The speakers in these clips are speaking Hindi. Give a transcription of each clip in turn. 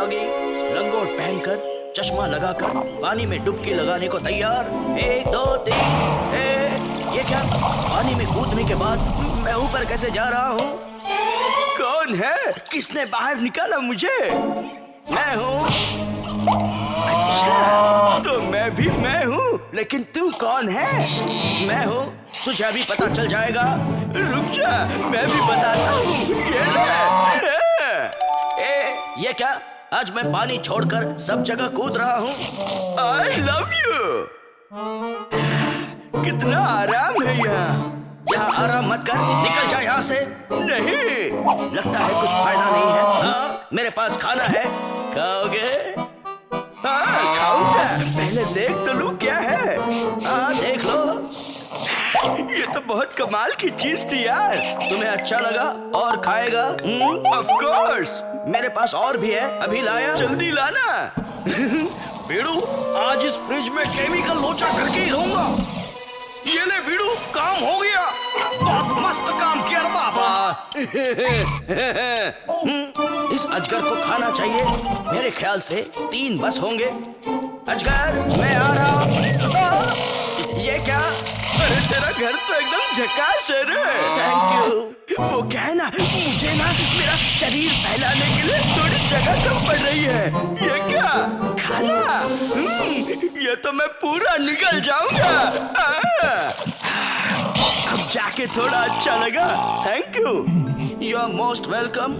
ऑगी, लंगोट पहनकर, चश्मा लगाकर, पानी में डुबकी लगाने को तैयार। 1 2 3। ये क्या? पानी में कूदने के बाद मैं ऊपर कैसे जा रहा हूँ? कौन है? किसने बाहर निकाला मुझे? मैं हूँ। अच्छा, तो मैं हूँ, लेकिन तू कौन है? मैं हूँ, तुझे अभी पता चल जाएगा। रुक जा, मैं भी बताता हूँ। ये क्या? आज मैं पानी छोड़कर सब जगह कूद रहा हूँ। I love you। कितना आराम है यहाँ। यहाँ आराम मत कर, निकल जा यहाँ से। नहीं, लगता है कुछ फायदा नहीं है। हाँ, मेरे पास खाना है, खाओगे? हाँ, खाऊंगा। पहले देख तो लूं क्या है। हाँ, देख लो। ये तो बहुत कमाल की चीज थी यार। तुम्हें अच्छा लगा और खाएगा? Of course. मेरे पास और भी है, अभी लाया। जल्दी लाना। बीड़ू, आज इस फ्रिज में केमिकल लोचा करके ही रहूंगा। ये ले बीड़ू, काम हो गया। बहुत मस्त काम किया रे बाबा। इस अजगर को खाना चाहिए। मेरे ख्याल से 3 बस होंगे। अजगर, मैं आ रहा। ये क्या? अरे तेरा घर तो एकदम झकास है रे। Thank you. वो क्या है ना, मुझे ना मेरा शरीर फैलाने के लिए थोड़ी जगह कम पड़ रही है। ये क्या? खाना? ये तो मैं पूरा निकल जाऊंगा। अब जाके थोड़ा अच्छा लगा। Thank you. You are most welcome.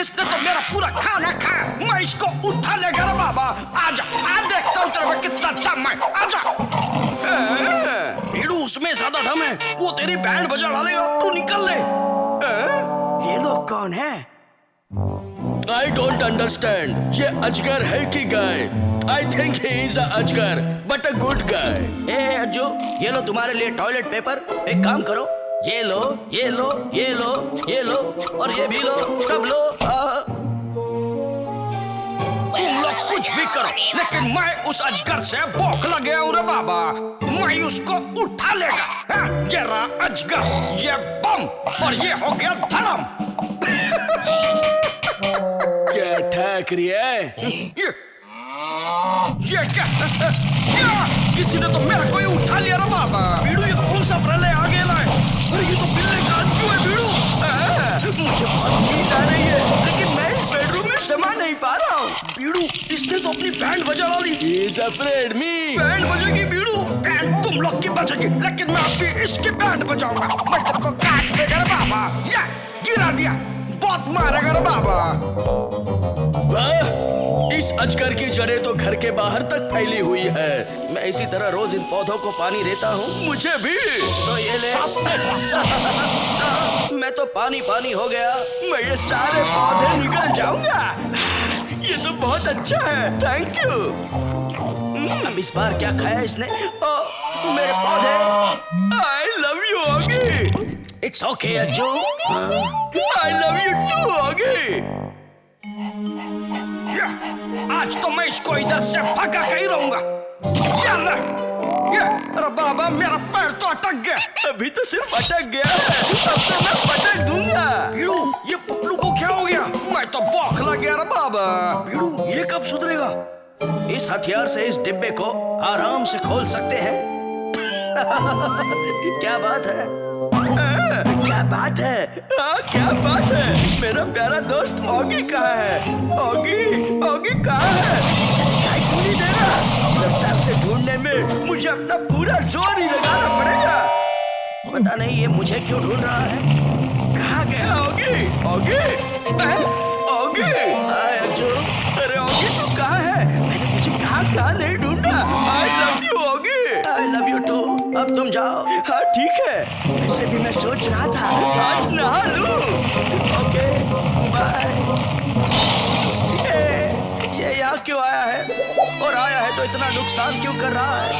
इसने तो मेरा पूरा खाना खाया। मैं इसको उठा लेगा रे बाबा। आजा, आज देखता हूँ तेरे में कितना दम है। आजा। बीड़ू, उसमें ज्यादा दम है। वो तेरी बैंड बजा डालेगा। तू निकल ले। ये लोग कौन है? I don't understand. ये अजगर है कि गाय? I think he is a अजगर, but a good guy. Ajju, ये लो तुम्हारे लिए टॉयलेट पेपर। एक काम करो, ये लो, ये लो, ये लो, ये लो, और ये भी लो, सब लो। तुम लोग कुछ भी करो, लेकिन मैं उस अजगर से बौखला गया हूँ रे बाबा। मैं उसको उठा लेगा। ये रहा अजगर, ये बम, और ये हो गया धर्म। क्या ठाक रही है? ये क्या? किसी ने तो मेरा कोई उठा लिया रे बाबा। बीड़ू, ये कौन सा प्रलय आ गया है? अरे ये तो बिल्ली का अज्जू है। बीड़ू, मुझे बहुत नींद आ रही है, लेकिन मैं इस बेडरूम में समा नहीं पा रहा हूँ। बीड़ू, इसने तो अपनी बैंड बजा डाली। He's afraid me। बैंड बजेगी बीड़ू? बैंड तुम लोग की बजेगी, लेकिन मैं अभी इसकी बैंड बजाऊंगा। मैं तेरे को काट देगा रे बाबा। या गिरा दिया, बहुत मारेगा रे बाबा। इस अजगर की जड़ें तो घर के बाहर तक फैली हुई है। मैं इसी तरह रोज इन पौधों को पानी देता हूँ। मुझे भी तो ये ले। मैं तो पानी पानी हो गया। मैं ये सारे पौधे निकल जाऊंगा। ये तो बहुत अच्छा है, थैंक यू। अब इस बार क्या खाया इसने? मेरे पौधे। I love you Oggy. It's okay Ajju. I love you too Oggy. आज तो मैं इसको इधर से भगा के ही रहूंगा। अरे बाबा, मेरा पैर तो अटक गया। अभी तो सिर्फ अटक गया है, अब तो मैं पटक दूंगा। बीड़ू, ये पप्लू को क्या हो गया? मैं तो बौखला गया रे बाबा। बीड़ू, ये कब सुधरेगा? इस हथियार से इस डिब्बे को आराम से खोल सकते हैं। क्या बात है? क्या बात है? क्या बात है? मेरा प्यारा दोस्त ऑगी कहाँ है? ऑगी कहाँ है? मुझे दिखाई क्यों नहीं दे रहा? लगता है उसे ढूंढने में मुझे अपना पूरा जोर ही लगाना पड़ेगा। पता नहीं ये मुझे क्यों ढूंढ रहा है। कहाँ गया ऑगी? ऑगी, हाय अज्जू। अरे ऑगी, तू कहाँ है? मैंने तुझे कहाँ नहीं ढूंढा। I love you Oggy. I love you too। अब तुम जाओ। हाँ ठीक है, वैसे भी मैं सोच रहा था आज नहा लूं। Okay, bye. ये यहाँ क्यों आया है? और आया है तो इतना नुकसान क्यों कर रहा है?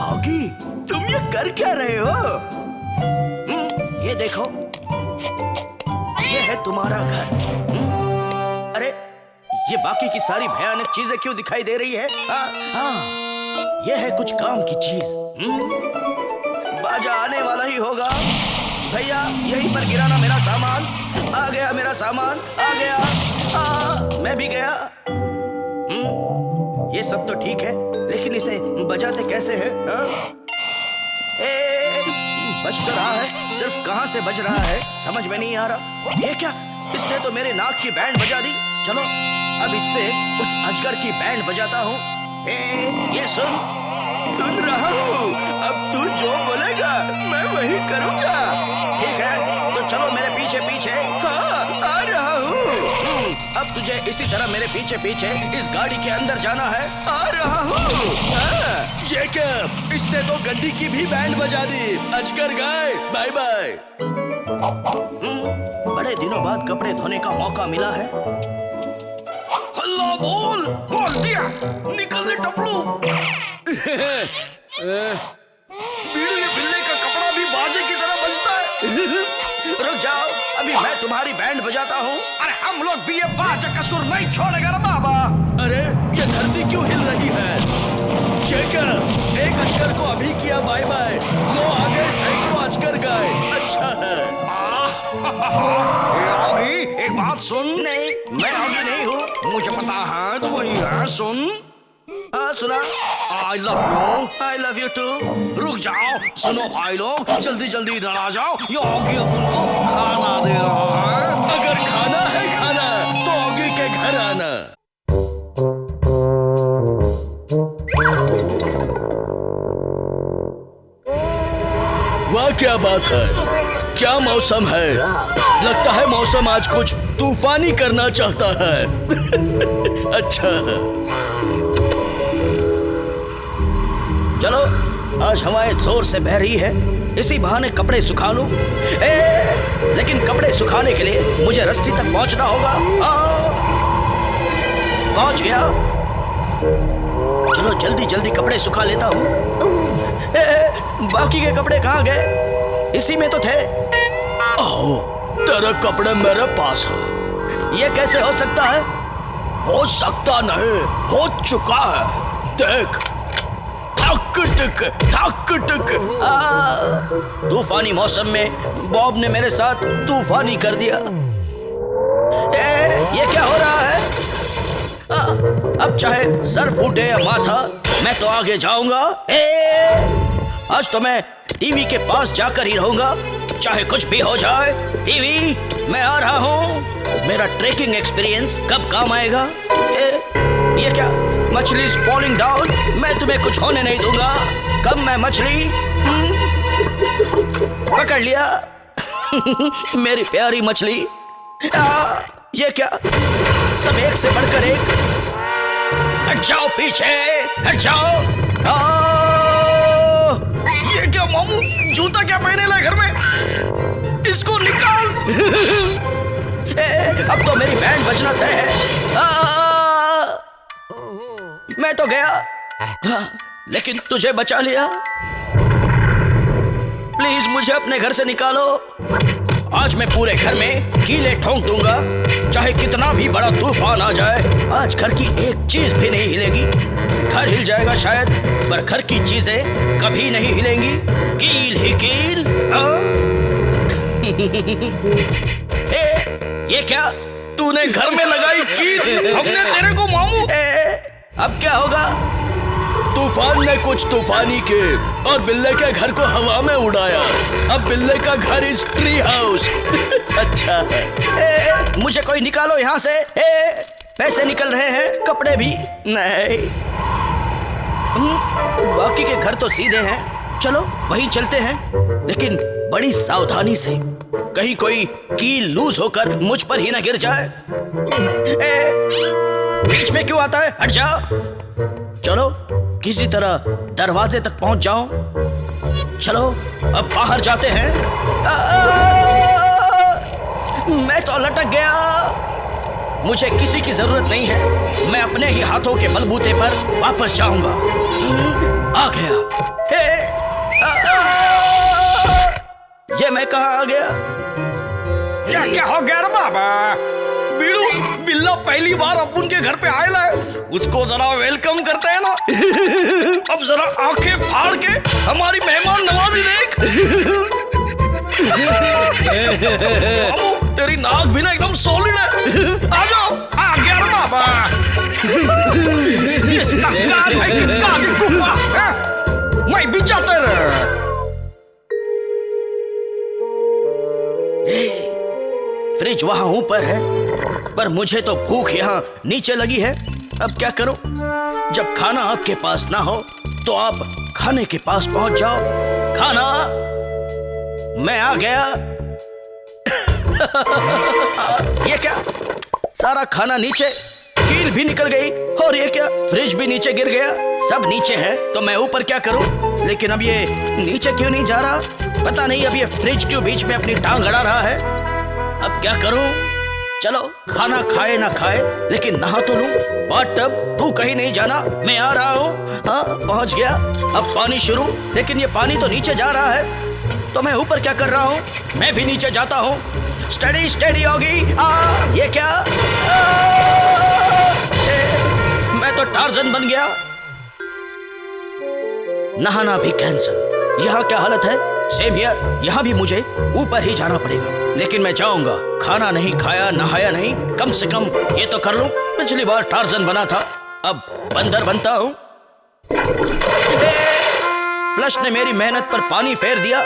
ऑगी, तुम ये कर क्या रहे हो? ये देखो, ये है तुम्हारा घर। अरे ये बाकी की सारी भयानक चीजें क्यों दिखाई दे रही है? हाँ, ये है कुछ काम की चीज। बाजा आने वाला ही होगा। भैया यहीं पर गिराना मेरा सामान। आ गया मेरा सामान, आ गया। मैं भी गया। ये सब तो ठीक है, लेकिन इसे बजाते कैसे हैं? बज तो रहा है, सिर्फ कहां से बज रहा है समझ में नहीं आ रहा। ये क्या, इसने तो मेरे नाक की बैंड बजा दी। चलो अब इससे उस अजगर की बैंड बजाता हूँ। ये सुन रहा हूँ। अब तू जो बोलेगा मैं वही करूँगा। ठीक है, तो चलो मेरे पीछे पीछे। हाँ, आ रहा हूँ। अब तुझे इसी तरह मेरे पीछे पीछे इस गाड़ी के अंदर जाना है। आ रहा हूँ। ये क्या, इसने तो गड्डी की भी बैंड बजा दी। अजगर गाय, बाय बाय। बड़े दिनों बाद कपड़े धोने का मौका मिला है। हल्ला बोल दिया, निकल ले टपलू। बीड़ू, ये बिल्ले का कपड़ा भी बाजे की तरह बजता है। रुक जाओ, अभी मैं तुम्हारी बैंड बजाता हूँ। अरे हम लोग भी ये बाजा का सुर नहीं छोड़ेगा ना बाबा। अरे ये धरती क्यों हिल रही है? ये क्या, एक अजगर को अभी किया बाय बाय, लो आगे सैकड़ों अजगर गए। अच्छा है। आगी, एक बात सुन। नहीं, मैं आगी नहीं हूँ, मुझे पता है तो वही है। सुन। हाँ सुना। I love you too। रुक जाओ, सुनो भाई लोग, जल्दी जल्दी इधर आ जाओ। ये आगी अब उनको खाना दे रहा है। अगर खाना है खाना तो आगी के घर आना। वाह क्या बात है, क्या मौसम है। लगता है मौसम आज कुछ तूफानी करना चाहता है। अच्छा है। चलो आज हवाएं जोर से बह रही है, इसी बहाने कपड़े सुखा लूं। लेकिन कपड़े सुखाने के लिए मुझे रस्सी तक पहुंचना होगा। पहुंच गया। चलो जल्दी जल्दी कपड़े सुखा लेता हूं। बाकी के कपड़े कहाँ गए? इसी में तो थे। ओह, तेरे कपड़े मेरे पास हैं। ये कैसे हो सकता है? हो सकता नहीं, हो चुका है। देख, ठक टक। तूफानी मौसम में बॉब ने मेरे साथ तूफानी कर दिया। ये क्या हो रहा है? अब चाहे सर फूटे या माथा, मैं तो आगे जाऊंगा। आज तो मैं टीवी के पास जाकर ही रहूंगा, चाहे कुछ भी हो जाए। टीवी, मैं आ रहा हूँ। मेरा ट्रेकिंग एक्सपीरियंस कब काम आएगा? ये क्या, मछली फॉलिंग डाउन। मैं तुम्हें कुछ होने नहीं दूंगा। कब मैं मछली पकड़ लिया। मेरी प्यारी मछली। ये क्या, सब एक से बढ़कर एक। हट जाओ पीछे, हट जाओ। ये क्या मामू, जूता क्या पहने ला घर में? इसको निकाल। अब तो मेरी बैंड बजना तय है। मैं तो गया, लेकिन तुझे बचा लिया। प्लीज मुझे अपने घर से निकालो। आज मैं पूरे घर में कीले ठोंक दूंगा, चाहे कितना भी बड़ा तूफान आ जाए। आज घर की एक चीज भी नहीं हिलेगी। घर हिल जाएगा शायद, पर घर की चीजें कभी नहीं हिलेंगी। कील ही कील। ये क्या, तूने घर में लगाई कील? हमने तेरे को मामू। अब क्या होगा? तूफान ने कुछ तूफानी के और बिल्ले के घर को हवा में उड़ाया। अब बिल्ले का घर इज ट्री हाउस। अच्छा है। मुझे कोई निकालो यहाँ से। पैसे निकल रहे हैं, कपड़े भी नहीं। बाकी के घर तो सीधे हैं, चलो वहीं चलते हैं, लेकिन बड़ी सावधानी से, कहीं कोई कील लूज होकर मुझ पर ही ना गिर जाए। बीच में क्यों आता है? हट जा। चलो किसी तरह दरवाजे तक पहुंच जाओ। चलो अब बाहर जाते हैं। मैं तो लटक गया। मुझे किसी की जरूरत नहीं है, मैं अपने ही हाथों के बलबूते पर वापस जाऊंगा। आ गया। ये मैं कहाँ आ गया? क्या क्या हो गया रे बाबा? बीड़ू, बिल्ला पहली बार अपन के घर पे आया है, उसको जरा वेलकम करते हैं ना। अब जरा आंखें फाड़ के हमारी मेहमान नवाजी देख। बाबू, तेरी नाक भी ना एकदम सॉलिड है। आ जाओ। आ गया रे बाबा। इसका कान है कि कान की गुफा है? मैं भी जाता रहा। फ्रिज वहां ऊपर है, पर मुझे तो भूख यहाँ नीचे लगी है। अब क्या करूं? जब खाना आपके पास ना हो तो आप खाने के पास पहुंच जाओ। खाना, मैं आ गया। ये क्या? सारा खाना नीचे, कील भी निकल गई, और ये क्या? फ्रिज भी नीचे गिर गया। सब नीचे है तो मैं ऊपर क्या करूं? लेकिन अब ये नीचे क्यों नहीं जा रहा? पता नहीं, अब ये फ्रिज क्यों बीच में अपनी टांग अड़ा रहा है। अब क्या करूं? चलो, खाना खाए ना खाए लेकिन नहा तो लूं। बाथटब, तू कहीं नहीं जाना, मैं आ रहा हूं। हाँ, पहुंच गया। अब पानी शुरू, लेकिन ये पानी तो नीचे जा रहा है, तो मैं ऊपर क्या कर रहा हूं? मैं भी नीचे जाता हूं। स्टडी स्टडी होगी। ये क्या? मैं तो टार्जन बन गया। नहाना भी कैंसल। यहाँ क्या हालत है? सेम हियर, यहाँ भी मुझे ऊपर ही जाना पड़ेगा। लेकिन मैं जाऊंगा। खाना नहीं खाया, नहाया नहीं, कम से कम ये तो कर लूं। पिछली बार टार्जन बना था, अब बंदर बनता हूं। फ्लश ने मेरी मेहनत पर पानी फेर दिया।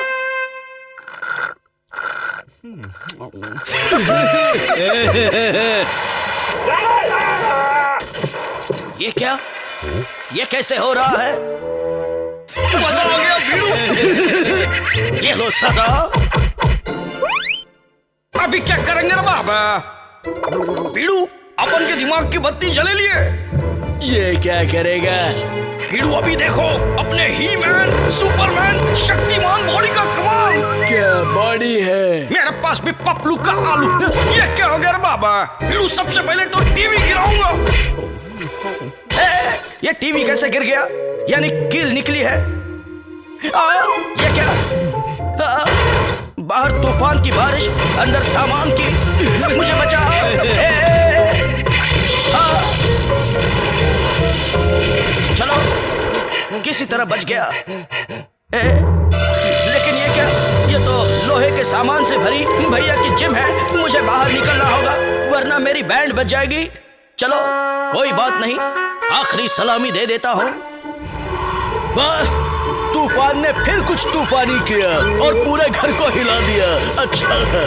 ये क्या? ये कैसे हो रहा है? मजा आ गया भीड़ू। ये लो सजा। अभी क्या करेंगे रे बाबा? भीड़ू, अपन के दिमाग की बत्ती जले लिए। ये क्या करेगा? भीड़ू, अभी देखो अपने ही मैन, सुपरमैन, शक्तिमान बॉडी का कमाल। क्या बॉडी है? मेरे पास भी पपलू का आलू। ये क्या हो गया रे बाबा? भीड़ू, सबसे पहले तो टीवी गिराऊंगा। ये टीवी कैसे गिर गया? यानी कील निकली है। ये क्या? बाहर तूफान की बारिश, अंदर सामान की। मुझे बचाओ। चलो, किसी तरह बच गया। लेकिन ये क्या? ये तो लोहे के सामान से भरी भैया की जिम है। मुझे बाहर निकलना होगा, वरना मेरी बैंड बच जाएगी। चलो, कोई बात नहीं, आखिरी सलामी दे देता हूं। वाह, तूफान ने फिर कुछ तूफानी किया और पूरे घर को हिला दिया। अच्छा है।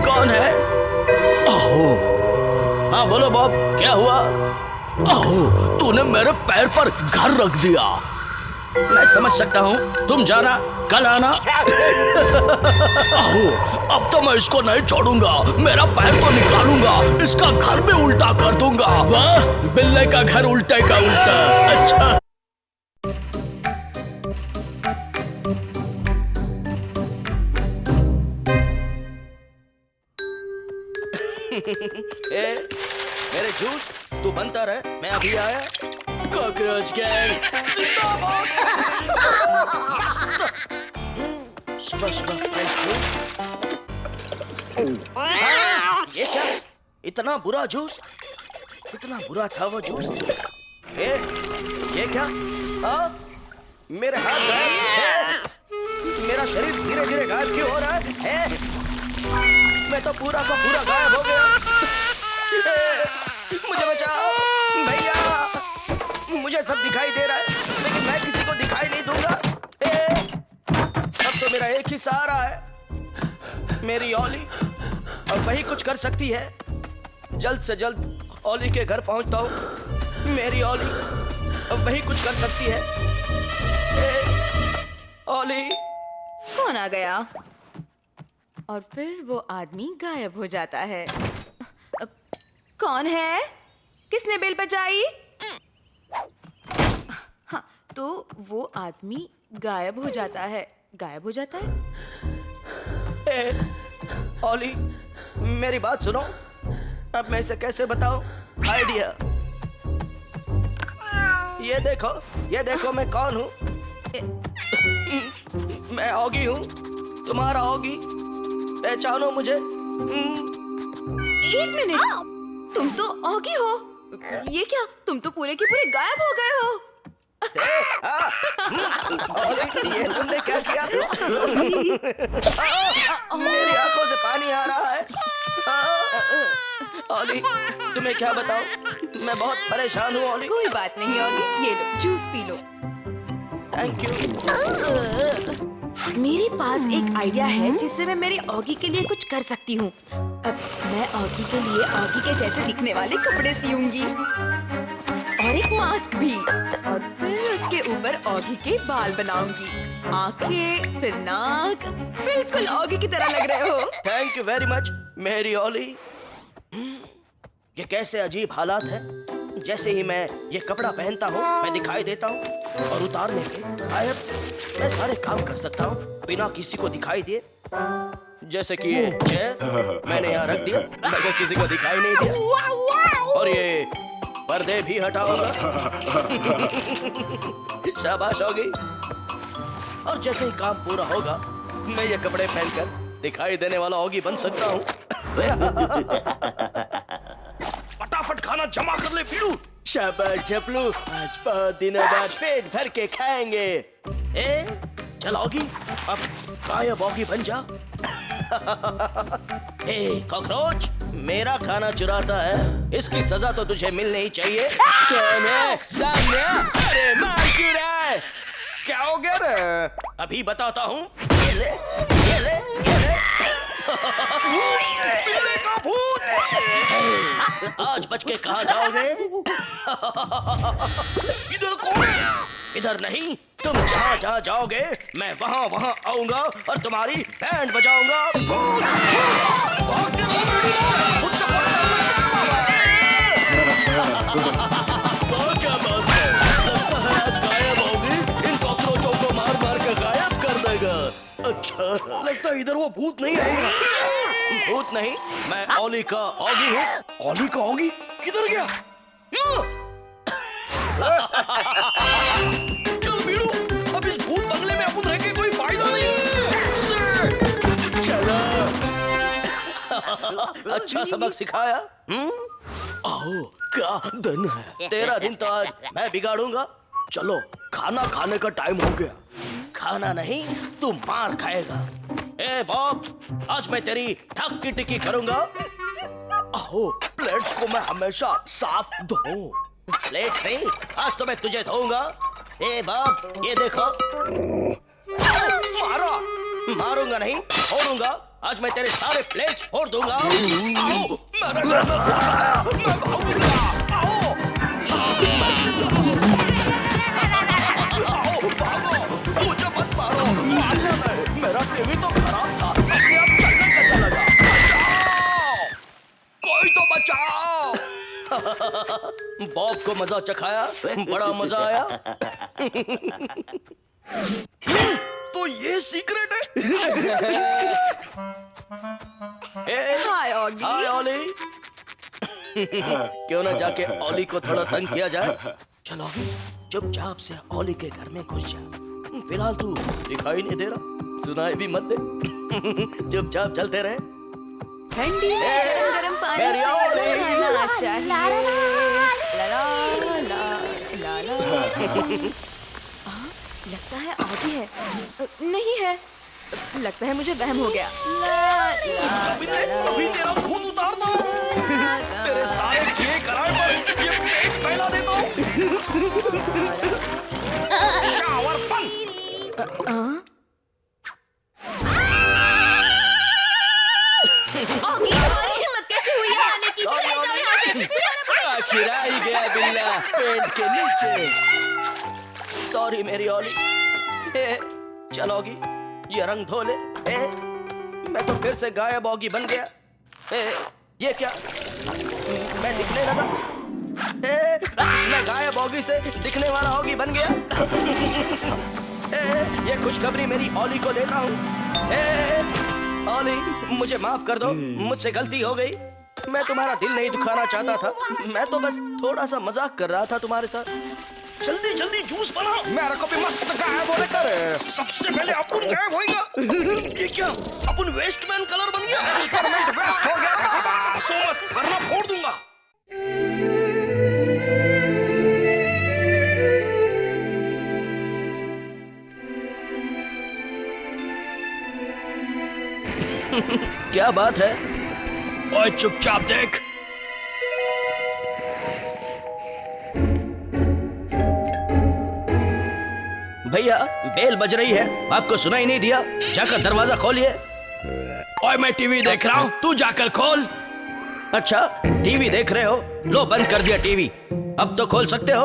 कौन है? ओह, हाँ बोलो बॉब, क्या हुआ? ओह, तूने मेरे पैर पर घर रख दिया। मैं समझ सकता हूँ, तुम जाना, कल आना। अब तो मैं इसको नहीं छोड़ूंगा। मेरा पैर तो निकालूंगा, इसका घर भी उल्टा कर दूंगा। वाह, बिल्ले का घर उल्टे का उल्टा। अच्छा। मेरे जूस, तू बनता रहे, मैं अभी आया। कॉकरोच गैंग जिंदाबाद। सुबह सुबह फ्रेश जूस। ये क्या? इतना बुरा जूस? कितना बुरा था वो जूस? ये क्या? मेरे हाथ गायब। मेरा शरीर धीरे धीरे गायब क्यों हो रहा है? मैं तो पूरा का पूरा गायब हो गया। मुझे बचाओ भैया। मुझे सब दिखाई दे रहा है, लेकिन मैं किसी को दिखाई नहीं दूंगा। अब तो मेरा एक ही सहारा है, मेरी ओली, और वही कुछ कर सकती है। जल्द से जल्द ओली के घर पहुंचता हूँ। मेरी ओली अब वही कुछ कर सकती है। ओली। कौन आ गया? और फिर वो आदमी गायब हो जाता है। कौन है? किसने बेल बजाई? हाँ, तो वो आदमी गायब हो जाता है। गायब हो जाता है। ओली, मेरी बात सुनो। अब मैं इसे कैसे बताऊं? आइडिया। ये देखो मैं कौन हूँ। मैं ऑगी हूँ, तुम्हारा ऑगी। पहचानो मुझे। एक मिनट, तुम तो ऑगी हो। ये क्या? तुम तो पूरे के पूरे गायब हो गए हो। ये तुमने क्या किया? मेरी आंखों से पानी आ रहा है। ओली, तुम्हें क्या बताऊं? मैं बहुत परेशान हूँ ओली। कोई बात नहीं ऑगी, ये लो जूस पी लो। Thank you. मेरे पास एक आइडिया है जिससे मैं मेरी ऑगी के लिए कुछ कर सकती हूँ। अब मैं ऑगी के लिए ऑगी के जैसे दिखने वाले कपड़े सियूंगी और एक मास्क भी, और फिर उसके ऊपर ऑगी के बाल बनाऊंगी, आंखें, फिर नाक, बिल्कुल ऑगी की तरह लग रहे हो। थैंक यू वेरी मच मेरी ओली। ये कैसे अजीब हालात है। जैसे ही मैं ये कपड़ा पहनता हूँ मैं दिखाई देता हूँ और उतारने पे गायब। मैं सारे काम कर सकता हूँ बिना किसी को दिखाई दिए। जैसे कि ये चेयर मैंने यहाँ रख दिया मगर किसी को दिखाई नहीं दिया, और ये पर्दे भी हटाऊंगा। शाबाश होगी। और जैसे ही काम पूरा होगा मैं ये कपड़े पहनकर दिखाई देने वाला होगी बन सकता हूँ। फटाफट खाना जमा कर ले पीड़ू। शाबाश झपलू, आज बहुत दिनों बाद पेट भर के खाएंगे। चल ऑगी, अब गायब ऑगी बन जा। कॉकरोच, मेरा खाना चुराता है, इसकी सजा तो तुझे मिलनी ही चाहिए। कौन है सामने? अरे मार क्यों रहा है? क्या हो गया रे? अभी बताता हूँ। ये ले, ये ले, ये ले। बिल्ली का भूत! आज बच के कहाँ जाओगे? इधर कौन है? इधर नहीं, तुम जहाँ जहाँ जाओगे मैं वहाँ वहाँ आऊंगा और तुम्हारी बैंड बजाऊंगा। क्या बात है? आज गायब होगी, इन कॉकरोचों को मार मार के गायब कर देगा। अच्छा, लगता है इधर वो भूत नहीं आएगा। भूत नहीं, मैं ओली का ऑगी हूँ। ओली का ऑगी किधर गया? चल बीड़ू, अब इस भूत बंगले में अपन रह के कोई फायदा नहीं। चलो, अच्छा सबक सिखाया। आओ, क्या दिन है? तेरा दिन तो आज मैं बिगाड़ूंगा। चलो, खाना खाने का टाइम हो गया। खाना नहीं, तू मार खाएगा। ए बॉब, आज मैं तेरी ठक की टिक्की करूंगा। आओ, प्लेट्स को मैं हमेशा साफ धोऊं। प्लेट्स नहीं, आज तो मैं तुझे धोऊंगा। ए बॉब, ये देखो। मारो, मारूंगा नहीं, फोड़ूंगा। आज मैं तेरे सारे प्लेट्स फोड़ दूंगा। आओ, मैं भागूंगा। आओ, भागो, मुझे मत मारो। मारना नहीं, मेरा टीवी तो खराब था, अपने आप चलने कैसा लगा? बचाओ! कोई तो बचाओ! बॉब को मजा चखाया, बड़ा मजा आया। तो ये सीक्रेट है। हाय ऑगी। हाय ओली। क्यों ना जाके ओली को थोड़ा तंग किया जाए? चलो चुपचाप से ओली के घर में घुस जा। फिलहाल तू दिखाई नहीं दे रहा, सुनाई भी मत दे। चुपचाप चलते रहे। ठंडी गरम पानी से नहाना चाहिए। ला ला ला ला ला। लगता है ऑगी है। नहीं है, लगता है मुझे वहम हो गया। अभी तेरा खून उतारता हूँ। तेरे सारे किए कराए पर ये पेट फैला देता हूँ। शावर बंद। ऑगी, तुम्हारी हिम्मत कैसे हुई यहाँ आने की? चले जाओ यहाँ से। आखिर आ ही गया बिल्ला पेट के नीचे। सॉरी मेरी ओली। चलोगी, ये रंग धो ले। मैं तो फिर से गायब ऑगी बन गया। ये क्या? मैं दिखने लगा। मैं गायब ऑगी से दिखने वाला ऑगी बन गया। ये खुशखबरी मेरी ओली को देता हूँ। ओली, मुझे माफ कर दो, मुझसे गलती हो गई। मैं तुम्हारा दिल नहीं दुखाना चाहता था, मैं तो बस थोड़ा सा मजाक कर रहा था तुम्हारे साथ। जल्दी जल्दी जूस बना, मेरा कॉपी मस्त गायब होने कर। सबसे पहले अपन गायब होएगा। ये क्या? अपन वेस्टमैन कलर बन गया। एक्सपेरिमेंट वेस्ट हो गया। सो मत, वरना फोड़ दूंगा। क्या बात है? ओए चुपचाप देख। भैया बेल बज रही है, आपको सुनाई नहीं दिया? जाकर दरवाजा खोलिए। ओए मैं टीवी देख रहा हूँ, तू जाकर खोल। अच्छा टीवी देख रहे हो? लो बंद कर दिया टीवी, अब तो खोल सकते हो।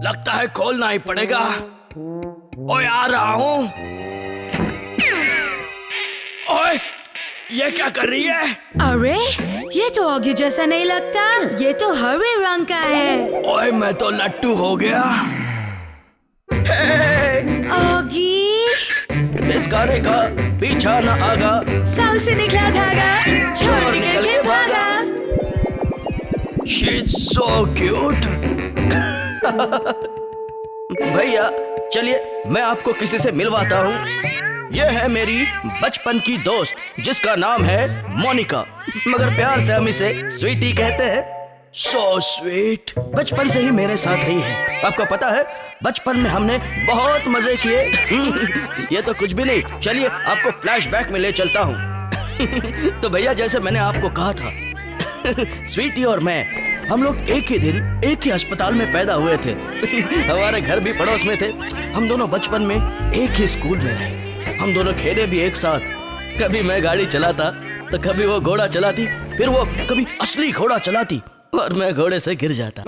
लगता है खोलना ही पड़ेगा। ओए आ रहा हूँ। ओए ये क्या कर रही है? अरे ये तो ऑगी जैसा नहीं लगता, ये तो हरे रंग का है। ओए मैं तो लट्टू हो गया। ऑगी इस गाने का पीछा न आगा, साउ से निकला धागा, छोड़ निकल के भागा। She's so cute. भैया चलिए मैं आपको किसी से मिलवाता हूँ। यह है मेरी बचपन की दोस्त जिसका नाम है मोनिका, मगर प्यार से हम इसे स्वीटी कहते हैं। So sweet. बचपन से ही मेरे साथ रही है। आपको पता है बचपन में हमने बहुत मजे किए। ये तो कुछ भी नहीं, चलिए आपको फ्लैशबैक में ले चलता हूँ। तो भैया जैसे मैंने आपको कहा था, स्वीटी और मैं हम लोग एक ही दिन एक ही अस्पताल में पैदा हुए थे। हमारे घर भी पड़ोस में थे। हम दोनों बचपन में एक ही स्कूल में रहे। हम दोनों खेले भी एक साथ। कभी मैं गाड़ी चलाता तो कभी वो घोड़ा चलाती, फिर वो कभी असली घोड़ा चलाती और मैं घोड़े से गिर जाता।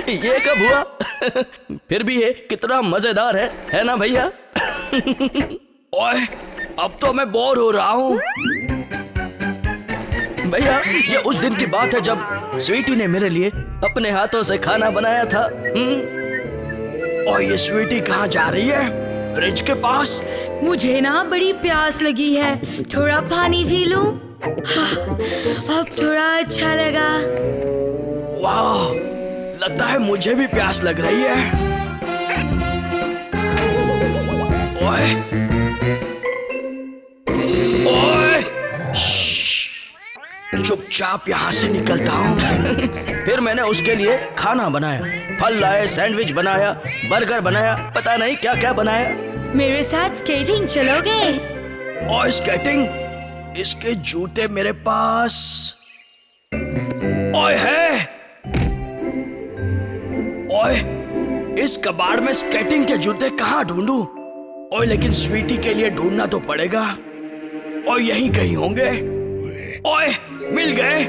ये कब हुआ? फिर भी ये कितना मजेदार है ना भैया? ओए अब तो मैं बोर हो रहा हूँ। भैया ये उस दिन की बात है जब स्वीटी ने मेरे लिए अपने हाथों से खाना बनाया था। और ये स्वीटी कहाँ जा रही है? फ्रिज के पास। मुझे ना बड़ी प्यास लगी है, थोड़ा पानी पी लूं। अब थोड़ा अच्छा लगा। वाह, लगता है मुझे भी प्यास लग रही है। ओए ओए चुपचाप यहाँ से निकलता हूँ। फिर मैंने उसके लिए खाना बनाया, फल लाए, सैंडविच बनाया, बर्गर बनाया, पता नहीं क्या क्या बनाया। मेरे साथ स्केटिंग चलोगे? और स्केटिंग? इसके जूते मेरे पास ओए है। ओए इस कबाड़ में स्केटिंग के जूते कहाँ ढूंढूं? ओए लेकिन स्वीटी के लिए ढूंढना तो पड़ेगा। और यहीं कहीं होंगे। ओए मिल गए,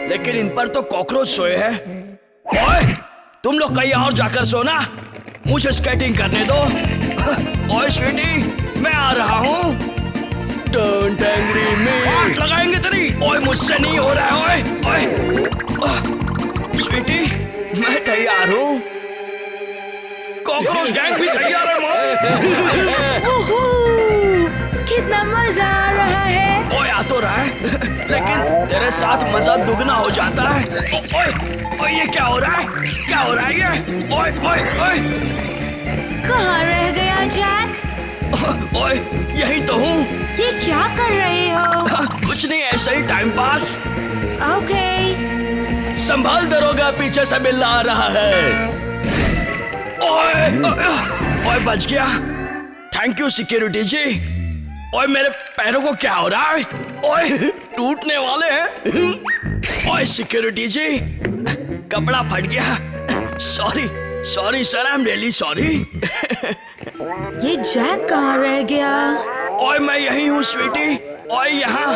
लेकिन इन पर तो कॉकरोच सोए हैं। ओए तुम लोग कहीं और जाकर सोना, मुझे स्केटिंग करने दो। ओए स्वीटी मैं आ रहा हूँ। Don't angry me. आग लगाएंगे तेरी। ओए मुझसे नहीं हो रहा है। ओए स्वीटी मैं तैयार हूँ। कॉकरोच गैंग भी तैयार है। ओहो, कितना मजा आ रहा है। ओए आ तो रहा है, लेकिन तेरे साथ मजा दुगना हो जाता है। ओए ओए ये क्या हो रहा है? क्या हो रहा है ये? ओए ओए ओए कहाँ रह गया जैक? ओए यही तो हूँ। ये क्या कर रहे हो? कुछ नहीं, ऐसा ही टाइम पास। ओके। संभाल दरोगा, पीछे से मिलना आ रहा है। ओए ओए बच गया। थैंक यू सिक्योरिटी जी। ओए मेरे पैरों को क्या हो रहा है? ओए टूटने वाले हैं। ओए सिक्योरिटी जी कपड़ा फट गया। Sorry sir, I am really sorry. ये जैक कहाँ रह गया? ओए मैं यही हूँ स्वीटी। ओए यहाँ।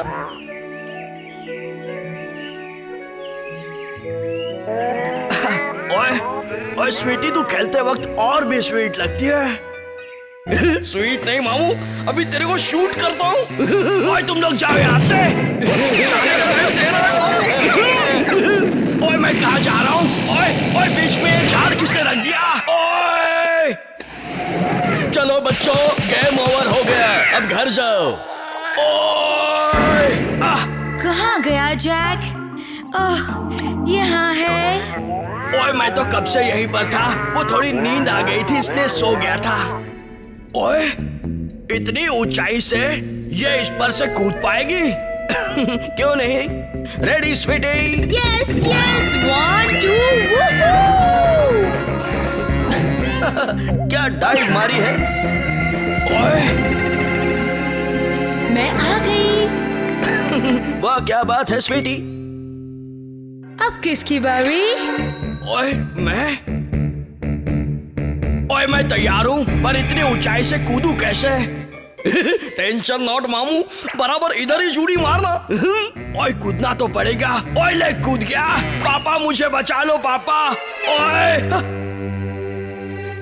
ओए स्वीटी तू खेलते वक्त और भी स्वीट लगती है। स्वीट नहीं मामू, अभी तेरे को शूट करता हूँ। ओए तुम लोग जाओ यहाँ से। ओए मैं कहाँ जा रहा हूँ? ओए बीच में ये झाड़ किसने रख दिया? ओए चलो बच्चों, गेम ओवर हो गया, अब घर जाओ। ओए कहाँ गया जैक? ओह, यहाँ है। ओए मैं तो कब से यहीं पर था, वो थोड़ी नींद आ गई थी इसलिए सो गया था। ओए इतनी ऊंचाई से ये इस पर से कूद पाएगी? क्यों नहीं? Ready sweetie? Yes yes, 1 2 woohoo! क्या डाइव मारी है? ओए मैं आ गई। वाह क्या बात है स्वीटी। अब किसकी बारी? ओए मैं तैयार हूँ, पर इतनी ऊंचाई से कूदूं कैसे? टेंशन नॉट मामू, बराबर इधर ही जुड़ी मारना। ओए कूदना तो पड़ेगा। ओए ले कूद गया। पापा मुझे बचा लो पापा। ओए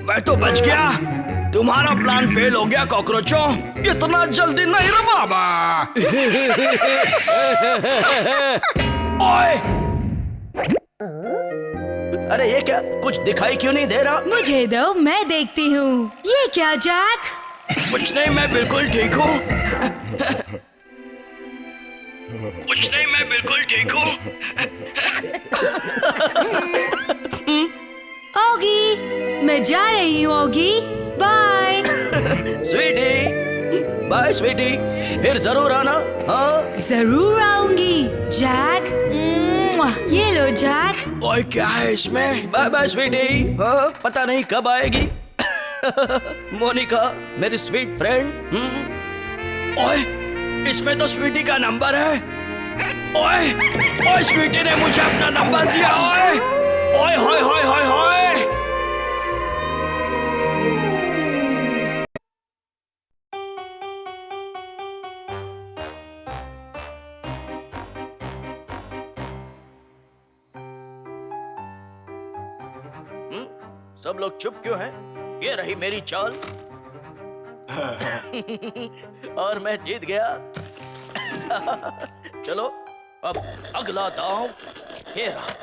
मैं तो बच गया। तुम्हारा प्लान फेल हो गया कॉकरोचों, इतना जल्दी नहीं रे बाबा। ओए अरे ये क्या, कुछ दिखाई क्यों नहीं दे रहा? मुझे दो, मैं देखती हूँ। ये क्या जैक? कुछ नहीं, मैं बिल्कुल ठीक हूँ। कुछ नहीं, मैं बिल्कुल ठीक हूँ। ओगी, मैं जा रही हूँ ओगी। बाय। स्वीटी, बाय स्वीटी, फिर जरूर आना। हाँ जरूर आऊंगी जैक। ये लो जैक। ओए क्या है इसमें? Bye bye sweetie. हाँ पता नहीं कब आएगी। मोनिका मेरी स्वीट फ्रेंड। ओए इसमें तो स्वीटी का नंबर है। ओए स्वीटी ने मुझे अपना नंबर दिया। ओए होय होय होय होय। सब लोग चुप क्यों हैं? ये रही मेरी चाल। और मैं जीत गया। चलो अब अगला दांव ये रहा।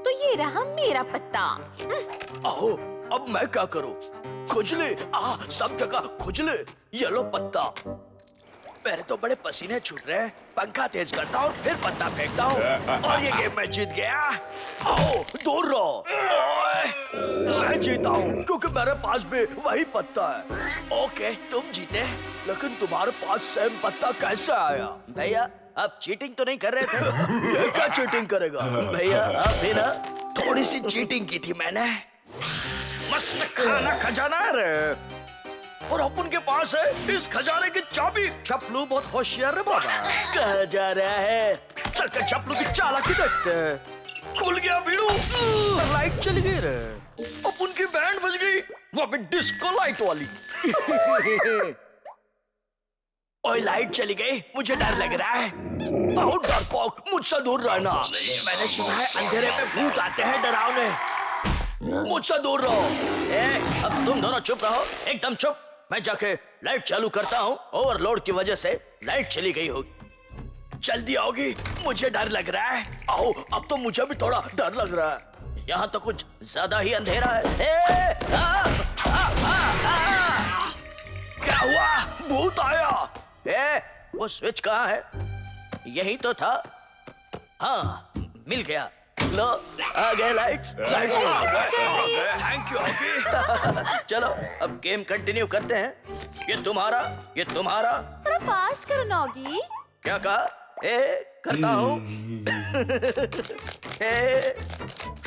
तो ये रहा मेरा पत्ता। आओ अब मैं क्या करूं? खुजली, सब जगह खुजली। ये लो पत्ता। मेरे तो बड़े पसीने छूट रहे हैं। पंखा तेज करता हूँ, फिर पत्ता फेंकता हूँ और ये गेम मैं जीत गया। आओ दूर रहो। मैं जीता हूँ क्योंकि मेरे पास भी वही पत्ता है। ओके तुम जीते, लेकिन तुम्हारे पास सेम पत्ता कैसे आया? भैया आप चीटिंग तो नहीं कर रहे थे? ये क्या चीटिंग करेगा? भैया आप भी ना। थोड़ी सी चीटिंग की थी मैंने। मस्त खाना खजाना है रे। और अपन के पास है इस खजाने की चाबी। चपलू बहुत होशियार है बाबा। कहाँ जा रहा है? चल के चपलू की चालाकी देखते हैं। खुल गया बीड़ू। लाइट चली गई रे। अपन की बैंड बज गई, वो भी डिस्को लाइट वाली। ओए लाइट चली गई, मुझे डर लग रहा है। बहुत डरपोक, मुझसे दूर रहना। मैंने सुना है अंधेरे में भूत आते हैं डरावने। मुझसे दूर रहो। अब तुम दोनों चुप रहो, एकदम चुप। मैं जाके लाइट चालू करता हूँ। ओवरलोड की वजह से लाइट चली गई होगी। जल्दी आओगी, मुझे डर लग रहा है। आओ अब तो मुझे भी थोड़ा डर लग रहा है। यहाँ तो कुछ ज्यादा ही अंधेरा है। क्या हुआ? भूत आया। वो स्विच कहाँ है? यही तो था। हाँ मिल गया। लो आ गए लाइट्स। थैंक यू ओगी। चलो अब गेम कंटिन्यू करते हैं। ये तुम्हारा, ये तुम्हारा। थोड़ा फास्ट करो नॉगी। क्या कहा? करता हूँ।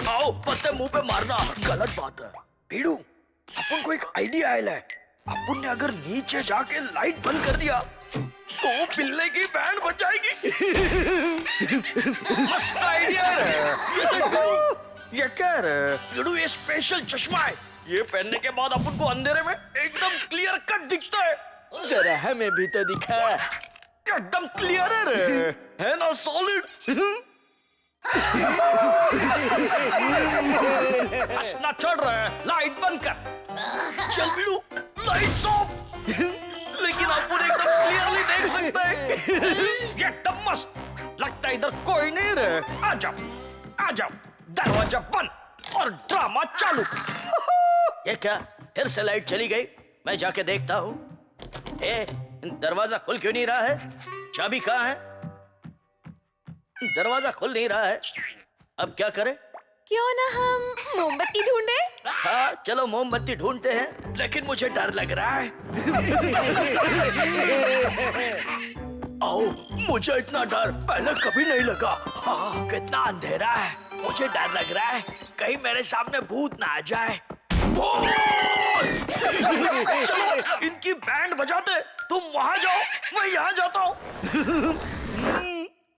आओ पत्ते मुंह पे मारना गलत बात है। भीड़ू अपन को एक आइडिया आया है। अपन ने अगर नीचे जाके लाइट बंद कर दिया तो बिल्ले की बैंड बज जाएगी। मस्त आइडिया है। ये क्या रे? भीड़ू ये स्पेशल चश्मा है। ये पहनने के बाद अपन को अंधेरे में एकदम क्लियर कट दिखता है। जरा हमें भी तो दिखा। एकदम क्लियर है रे, है ना सॉलिड। हंसना चढ़ रहा है, लाइट बंद कर। चल बिड़ू लाइट्स ऑफ। लेकिन अपन एकदम क्लियरली देख सकते हैं। एकदम मस्त लगता है। इधर कोई नहीं रे। आ जाओ दरवाजा बंद और ड्रामा चालू। ये क्या, फिर से लाइट चली गई? मैं जाके देखता हूँ। दरवाजा खुल क्यों नहीं रहा है? चाबी कहाँ है? दरवाजा खुल नहीं रहा है। अब क्या करें? क्यों ना हम मोमबत्ती ढूंढे? हाँ चलो मोमबत्ती ढूंढते हैं। लेकिन मुझे डर लग रहा है। आओ मुझे इतना डर पहले कभी नहीं लगा। कितना अंधेरा है, मुझे डर लग रहा है कहीं मेरे सामने भूत ना आ जाए। भूत! चलो इनकी बैंड बजाते, तुम वहां जाओ, मैं यहाँ जाता हूँ।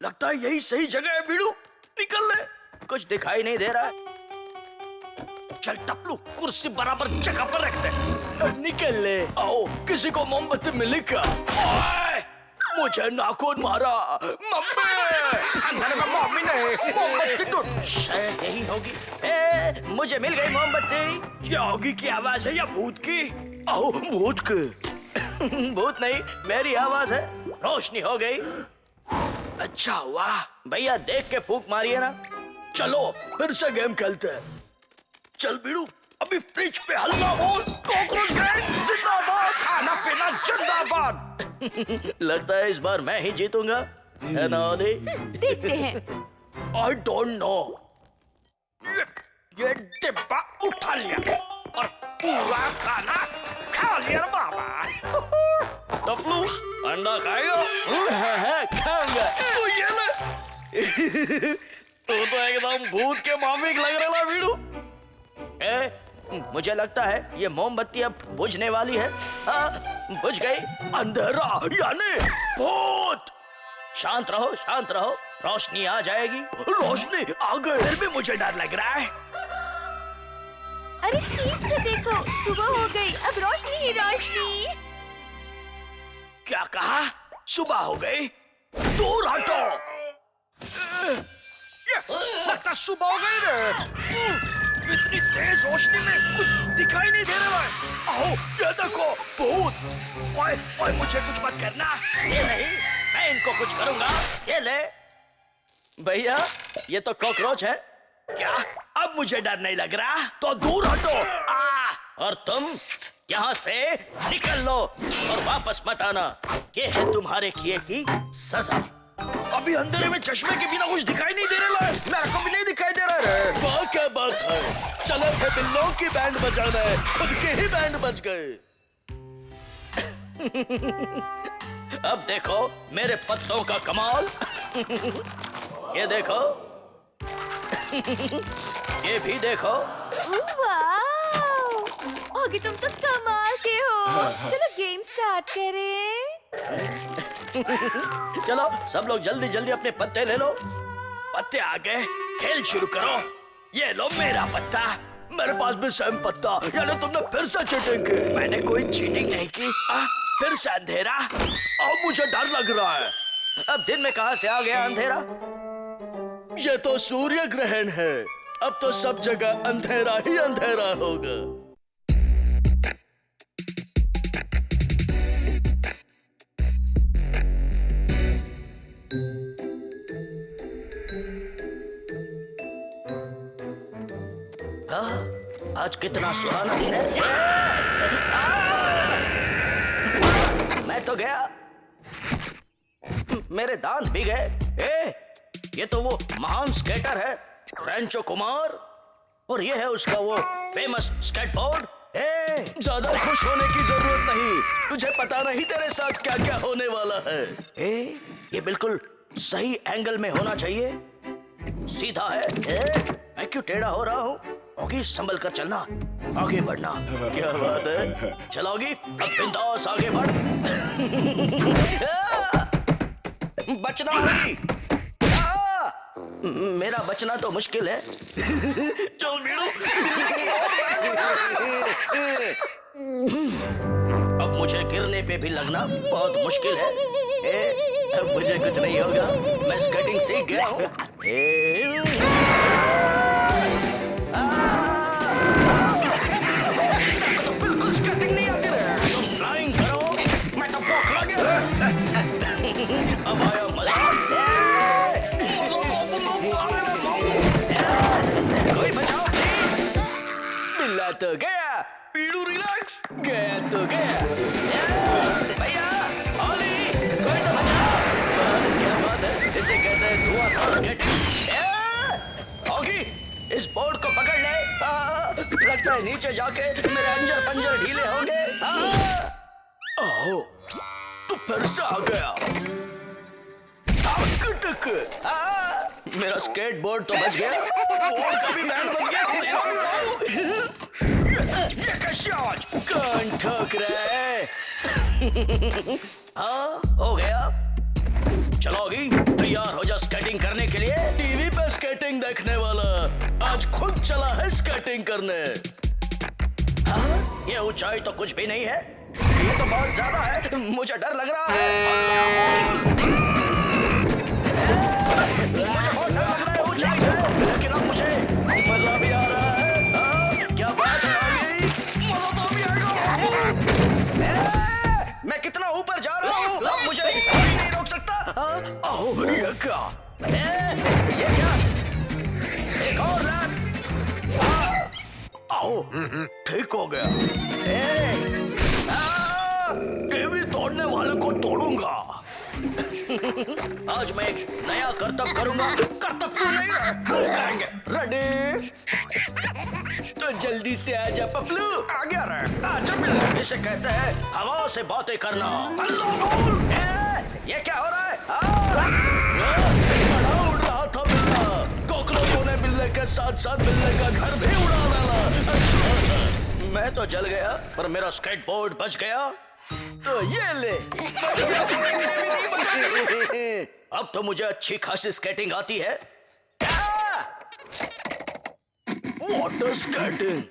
लगता है यही सही जगह है बीड़ू, निकल ले। कुछ दिखाई नहीं दे रहा है। चल टपलू, कुर्सी बराबर जगह पर रखते हैं। निकल ले। आओ, किसी को मोमबत्ती मिली क्या? ओए, मुझे नाखून मारा। मम्मी, अंदर में मम्मी नहीं, मोमबत्ती तो शायद यही होगी। ए, मुझे मिल गई मोमबत्ती। क्या होगी की आवाज है या भूत की? आओ, भूत की। भूत नहीं, मेरी आवाज है। रोशनी हो गई। अच्छा हुआ। भैया देख के फूंक मारिए ना। चलो फिर से गेम खेलते हैं। चल बीड़ू, अभी फ्रिज पे हल्ला बोल। कॉकरोच गैंग जिंदाबाद, खाना पीना जिंदाबाद। लगता है इस बार मैं ही जीतूंगा, है ना ओली? देखते हैं। I don't know. ये डिब्बा उठा लिया और पूरा खाना खा लिया बाबा। टपलू, अंडा खाएगा? खाऊंगा। तो ये ले। तू तो एकदम भूत के माफिक लग रहा है बीड़ू। मुझे लगता है ये मोमबत्ती अब बुझने वाली है। हाँ, बुझ गई। अंधेरा यानी भूत। शांत रहो, शांत रहो, रोशनी आ जाएगी। रोशनी आ गई, फिर भी मुझे डर लग रहा है। अरे ठीक से देखो, सुबह हो गई, अब रोशनी ही रोशनी। क्या कहा? सुबह हो गई? दूर हटो। लगता सुबह हो गई रे। इतनी तेज रोशनी में कुछ दिखाई नहीं दे रहा है। आओ, ये देखो भूत। ओए, ओए, मुझे कुछ मत करना। ये नहीं, मैं इनको कुछ करूंगा। ये ले। भैया, ये तो कॉकरोच है। क्या? अब मुझे डर नहीं लग रहा, तो दूर हटो। और तुम यहाँ से निकल लो और वापस मत आना। ये है तुम्हारे किए की सजा। अभी अंधेरे में चश्मे के बिना कुछ दिखाई नहीं दे रहा है। मेरे को भी नहीं दिखाई दे रहा है। वाह क्या बात है। चले थे बिल्लों की बैंड बजाना है, खुद के ही बैंड बज गए। अब देखो मेरे पत्तों का कमाल। ये देखो। ये भी देखो। वाह! ओगी तुम तो कमाल के हो। चलो गेम स्टार्ट करें। चलो सब लोग जल्दी जल्दी अपने पत्ते ले लो। पत्ते आ गए, खेल शुरू करो। ये लो मेरा पत्ता। मेरे पास भी सेम पत्ता। यानी तुमने फिर से चीटिंग की। मैंने कोई चीटिंग नहीं की। फिर से अंधेरा। अब मुझे डर लग रहा है। अब दिन में कहां से आ गया अंधेरा? ये तो सूर्य ग्रहण है। अब तो सब जगह अंधेरा ही अंधेरा होगा। आज कितना सुहाना दिन है। मैं तो गया, मेरे दांत भी गए। ये तो वो महान स्केटर है रैंचो कुमार, और ये है उसका वो फेमस स्केटबोर्ड। ज्यादा खुश होने की जरूरत नहीं। तुझे पता नहीं तेरे साथ क्या क्या होने वाला है। ये बिल्कुल सही एंगल में होना चाहिए। सीधा है। मैं क्यों टेढ़ा हो रहा हूँ? ओगी, संभल कर चलना, आगे बढ़ना। क्या बात है? चलोगी, अब बिंदास आगे बढ़। बचना होगी। मेरा बचना तो मुश्किल है। चल बीड़ू। अब मुझे गिरने पे भी लगना बहुत मुश्किल है। अब मुझे कुछ नहीं होगा, मैं स्केटिंग सीख गया हूँ। तो बिल्कुल स्केटिंग नहीं आती है। तुम फ्लाइंग करो, मैं तो बौखला गया। अब आया मजा। कोई बचाओ। मिला तो गया। बीड़ू रिलैक्स। गया तो गया। भैया, ओली, कोई तो बचाओ। क्या बात है? इसे कहते हैं धुआंधार स्केटिंग। ओगी, इस बोर्ड को पकड़ ले। लगता है नीचे जाके मेरे अंजर पंजर ढीले होंगे। आओ, तू फिर से आ गया। मेरा स्केट बोर्ड तो बच गया, बोर्ड का भी बैंड बच गया। ये कैसे आज कौन ठोक रहा है? हाँ, हो गया। चलोगी, तैयार हो जा स्केटिंग करने के लिए। टीवी पे स्केटिंग देखने वाला आज खुद चला है स्केटिंग करने। हाँ, ये ऊंचाई तो कुछ भी नहीं है, ये तो बहुत ज्यादा है, मुझे डर लग रहा है। मुझे बहुत डर लग रहा है ऊंचाई से, लेकिन अब मुझे मजा भी आ रहा है। हाँ, क्या बात है आगे? मजा तो भी आएगा। मैं कितना ऊपर जा रहा हूँ, अब मुझे कोई नहीं रोक सकता। आओ, ये क्या? ये क्या? एक और लैप। आओ, ठीक हो गया। टीवी तोड़ने वाले को तोड़ूंगा। आज मैं एक नया करतब करूंगा। करतब तो नहीं है, हम करेंगे। रेडी? तो जल्दी से आजा पपलू। आ गया रे, आजा मिल। इसे कहते हैं हवा से बातें करना। अल्लाह बोल। ये क्या हो रहा है? बड़ा उड़ रहा था बिल्ला, कॉकरोचों ने बिल्ले के साथ साथ बिल्ले का घर भी उड़ा डाला। मैं तो जल गया, पर मेरा स्केटबोर्ड बच गया। तो ये ले। अब तो मुझे अच्छी खासी स्केटिंग आती है। Water skating.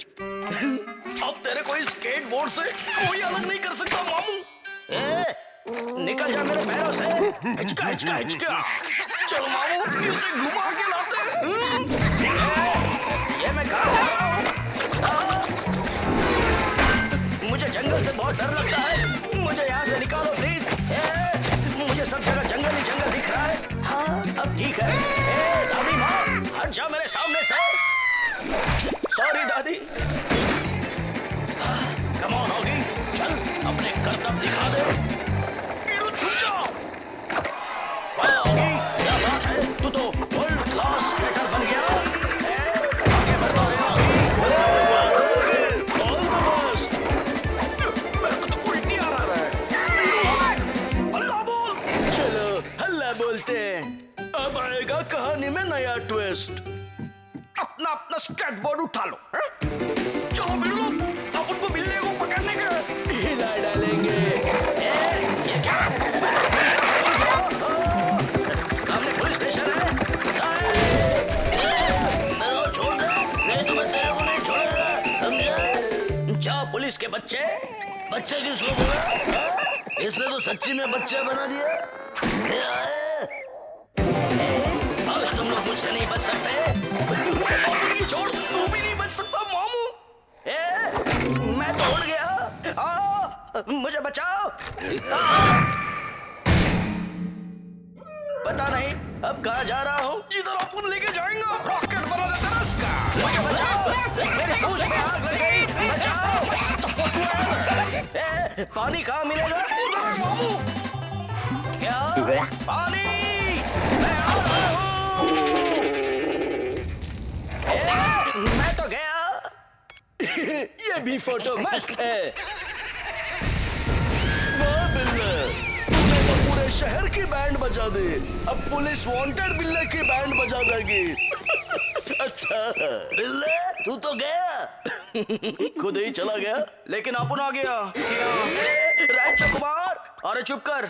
अब तेरे को स्केटबोर्ड से कोई अलग नहीं कर सकता मामू। निकल जा मेरे पैरों से। हिचका हिचका हिचका। चल मामू, इसे घुमा के लाते हैं। ये मैं कहाँ जा रहा हूँ? मुझे जंगल से बहुत डर लगता है, मुझे यहाँ से निकालो प्लीज। मुझे सब जगह जंगल ही जंगल दिख रहा है। हाँ, अब ठीक है। दादी माँ, हट जा मेरे सामने से। सॉरी दादी। कम ऑन होगी, चल अपने करतब दिखा दे। छुप जाओ। वाह होगी, क्या बात है, तू तो वर्ल्ड क्लास स्केटर बन गया। आगे बढ़ता रहे होगी। All the best. मेरे को तो उल्टी आ रहा है। अल्लाह बोल। चलो हल्ला बोलते हैं। अब आएगा कहानी में नया ट्विस्ट। अपना अपना स्केटबोर्ड उठा लो। चलो बिल्लो, अब उनको बिल्ले को पकड़ने के हिला डालेंगे। ये क्या? सामने पुलिस स्टेशन है। मेरे को छोड़ दे, नहीं तो मैं तेरे को नहीं छोड़ूंगा, समझे? जा पुलिस के बच्चे। बच्चे किसको बोला? इसने तो सच्ची में बच्चे बना दिया। आज तुम लोग मुझसे नहीं बच सकते। छोड़, तू भी नहीं बच सकता मामू। मैं तो उड़ गया। मुझे बचाओ। पता नहीं अब कहाँ जा रहा हूँ। जिधर अपन लेके जाएंगे रॉकेट बना देते हैं इसका। मुझे बचाओ, मेरी पूंछ में आग लग गई। बचाओ। पानी कहाँ मिलेगा? उधर है मामू। क्या? पानी। मैं आ रहा हूँ। मैं तो गया। ये भी फोटो मस्त है। वाह बिल्ले, तूने तो पूरे शहर की बैंड बजा दी। अब पुलिस वांटेड बिल्ले की बैंड बजा देगी। अच्छा बिल्ले, तू तो गया। खुद ही चला गया, लेकिन अपन आ गया। रैंचो कुमार, अरे चुप कर।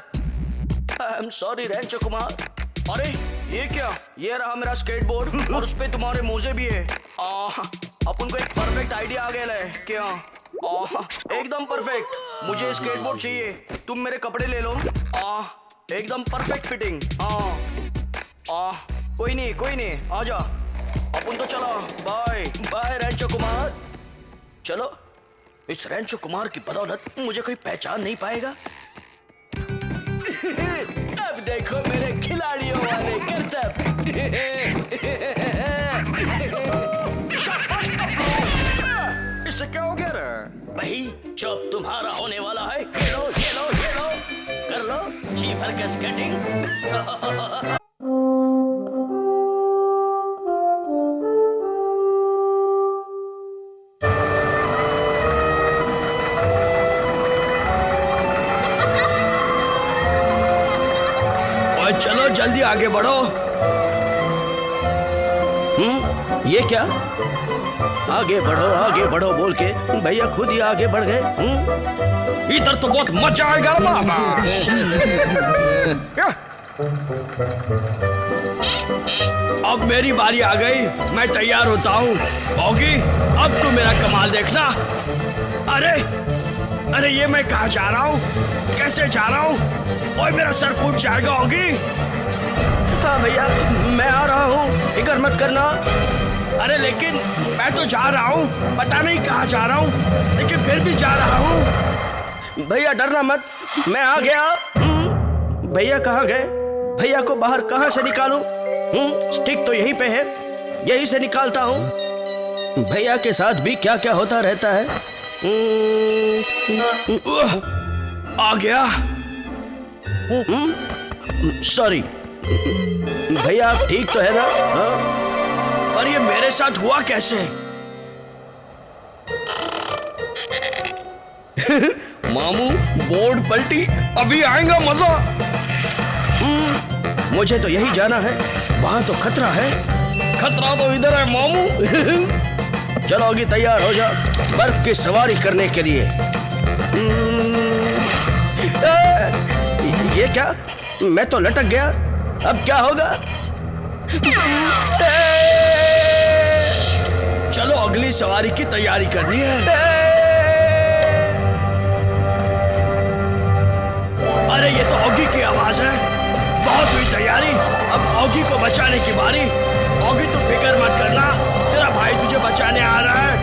आई एम सॉरी रैंचो कुमार। अरे ये क्या? ये रहा मेरा स्केटबोर्ड और उस पे तुम्हारे मोजे भी है। अपन को एक परफेक्ट आइडिया आ गया है। क्या? एकदम परफेक्ट। मुझे स्केटबोर्ड चाहिए, तुम मेरे कपड़े ले लो। एकदम परफेक्ट फिटिंग। कोई नहीं, आजा। अपन तो चला। बाय बाय रैंचो कुमार। चलो, इस रैंचो कुमार की बदौलत मुझे कोई पहचान नहीं पाएगा। अब देखो मेरे खिलाड़ियों वाले करतब। इससे क्या हो गया रे? भाई जब तुम्हारा होने वाला है, ये लो कर लो जी भर के स्केटिंग। चलो जल्दी आगे बढ़ो। ये क्या? आगे बढ़ो बोल के भैया खुद ही आगे बढ़ गए। इधर तो बहुत मजा आएगा रे बाबा। अब मेरी बारी आ गई, मैं तैयार होता हूँ। ऑगी, अब तू मेरा कमाल देखना। अरे ये मैं कहाँ जा रहा हूँ, कैसे जा रहा हूँ? ओए मेरा सर फूट जाएगा ऑगी। हाँ भैया मैं आ रहा हूँ, फिक्र मत करना। अरे लेकिन मैं तो जा रहा हूँ, पता नहीं कहाँ जा रहा हूँ, लेकिन फिर भी जा रहा हूँ। भैया डरना मत, मैं आ गया। भैया कहाँ गए? भैया को बाहर कहाँ से निकालूं? स्टिक तो यहीं पे है, यहीं से निकालता हूँ। भैया के साथ भी क्या क्या होता रहता है। आ गया। सॉरी भैया, आप ठीक तो है ना? हाँ? और ये मेरे साथ हुआ कैसे? मामू बोर्ड पलटी, अभी आएगा मजा। मुझे तो यही जाना है, वहां तो खतरा है। खतरा तो इधर है मामू। चलो अभी तैयार हो जा बर्फ की सवारी करने के लिए। ये क्या, मैं तो लटक गया, अब क्या होगा? चलो अगली सवारी की तैयारी करनी है। अरे ये तो ऑगी की आवाज है। बहुत हुई तैयारी, अब ऑगी को बचाने की बारी। ऑगी तू फिक्र मत करना, तेरा भाई तुझे बचाने आ रहा है।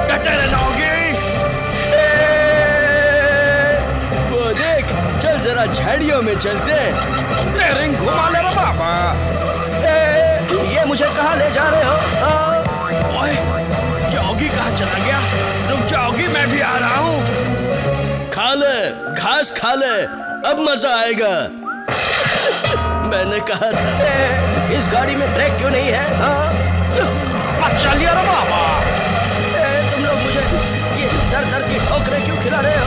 डटे रहना ऑगी। वो देख, चल जरा झाड़ियों में चलते। टेरिंग घुमा ले रे बाबा। ये मुझे कहाँ ले जा रहे हो? ओए, ये ऑगी कहाँ चला गया? रुक जा ऑगी, मैं भी आ रहा हूँ। खा ले, घास खा ले, अब मजा आएगा। मैंने कहा था इस गाड़ी में ब्रेक क्यों नहीं है? अच्छा लिया रे बाबा। तुम लोग मुझे ये दर की ठोकरें क्यों खिला रहे हो?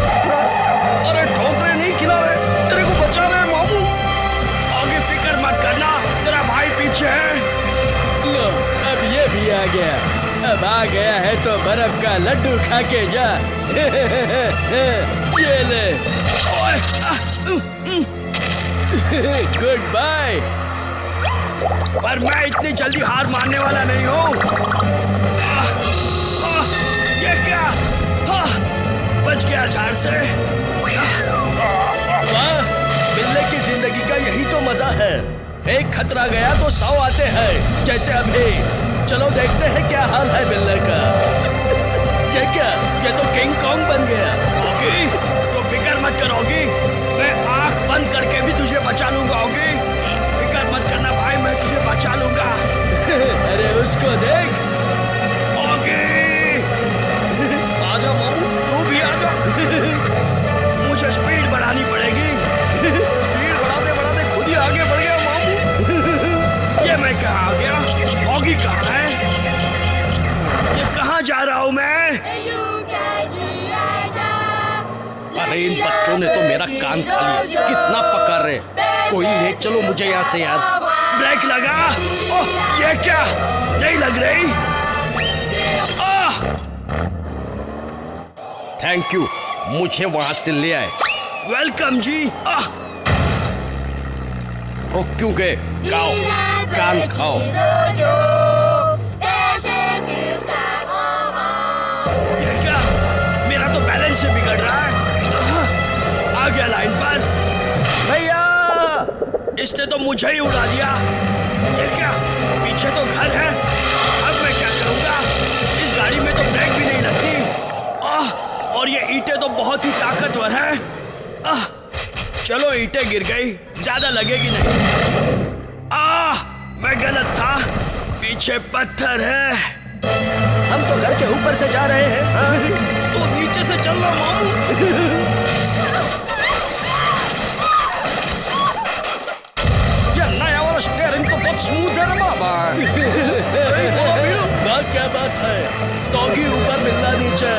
अरे ठोकरें नहीं खिला रहे, तेरे को बचा रहे मामू। आगे फिक्र मत करना, तेरा भाई पीछे है। लो, अब ये भी आ गया। अब आ गया है तो बर्फ का लड्डू खा के जा। ये ले। Good bye. पर मैं इतनी जल्दी हार मानने वाला नहीं हूँ। ये क्या? बच गया झाड़ से। वाह, बिल्ले की जिंदगी का यही तो मजा है। एक खतरा गया तो 100 आते हैं, जैसे अभी। चलो देखते हैं क्या हाल है बिल्ले का। ये क्या, ये तो किंग कॉन्ग बन गया। ऑगी, तो फिक्र मत करोगी, मैं आंख बंद करके भी तुझे बचा लूंगा। ऑगी, फिक्र मत करना भाई, मैं तुझे बचा लूंगा। अरे उसको देख। ऑगी, आजा मामू, तू भी आजा। मुझे स्पीड बढ़ानी पड़ेगी। स्पीड बढ़ाते खुद ही आगे बढ़ गया मामू। ये मैं कहाँ आ गया? ऑगी कहाँ है? ये कहाँ जा रहा हूँ मैं? अरे इन बच्चों ने तो मेरा कान खा लिया। कितना पका रहे, कोई ले चलो मुझे यहाँ से यार। ब्रेक लगा। ओह, ये क्या, नहीं लग रही। थैंक यू, मुझे वहां से ले आए। वेलकम जी। ओ क्यों गए? खाओ, कान खाओ। ये क्या, मेरा तो बैलेंस से बिगड़ रहा है। आ गया लाइन पर। भैया, इसने तो मुझे ही उड़ा दिया। ये क्या, पीछे तो घर है, अब मैं क्या करूंगा? इस गाड़ी में तो ब्रेक भी नहीं लगती। और ये ईंटें तो बहुत ही ताकतवर है। चलो ईंटें गिर गई, ज्यादा लगेगी नहीं। मैं गलत था, पीछे पत्थर है। हम तो घर के ऊपर से जा रहे हैं। तो नीचे से चल रहा मामू। ये नया वाला स्टीयरिंग तो बहुत स्मूथ है बाबा। क्या बात है? डॉगी ऊपर, बिल्ला नीचे,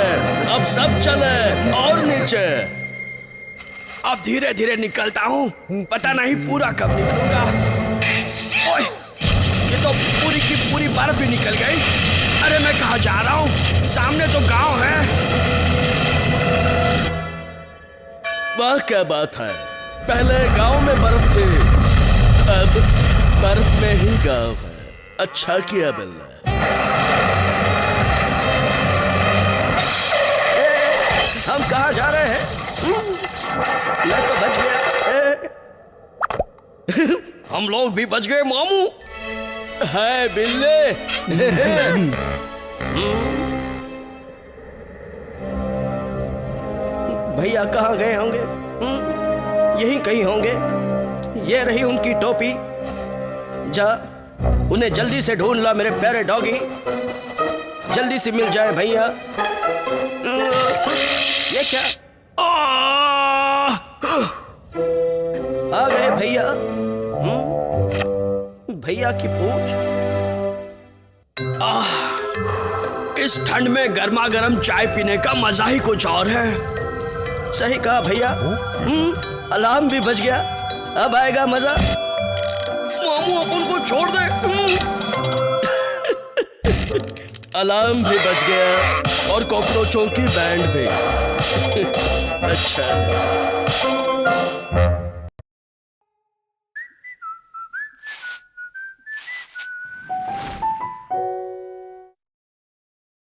अब सब चले और नीचे। अब धीरे धीरे निकलता हूँ, पता नहीं पूरा कब निकलूंगा। ओए, ये तो पूरी की पूरी बर्फ ही निकल गई। अरे मैं कहाँ कहाँ जा रहा हूँ? सामने तो गांव है। वाह क्या बात है, पहले गांव में बर्फ थी, अब बर्फ में ही गांव है। अच्छा किया बिल्ला। हम कहाँ जा रहे हैं? मैं तो बच गया। हम लोग भी बच गए मामू। है बिल्ले। भैया कहाँ गए होंगे? यहीं कहीं होंगे। ये रही उनकी टोपी। जा उन्हें जल्दी से ढूंढ ला मेरे प्यारे डॉगी। जल्दी से मिल जाए भैया। ये क्या? आ गए भैया। भैया की पूंछ। इस ठंड में गर्मा गर्म चाय पीने का मजा ही कुछ और है। सही कहा भैया। अलार्म भी बज गया, अब आएगा मजा। मामू अपन को छोड़ दे। अलार्म भी बज गया और कॉकरोचों की बैंड भी। अच्छा है।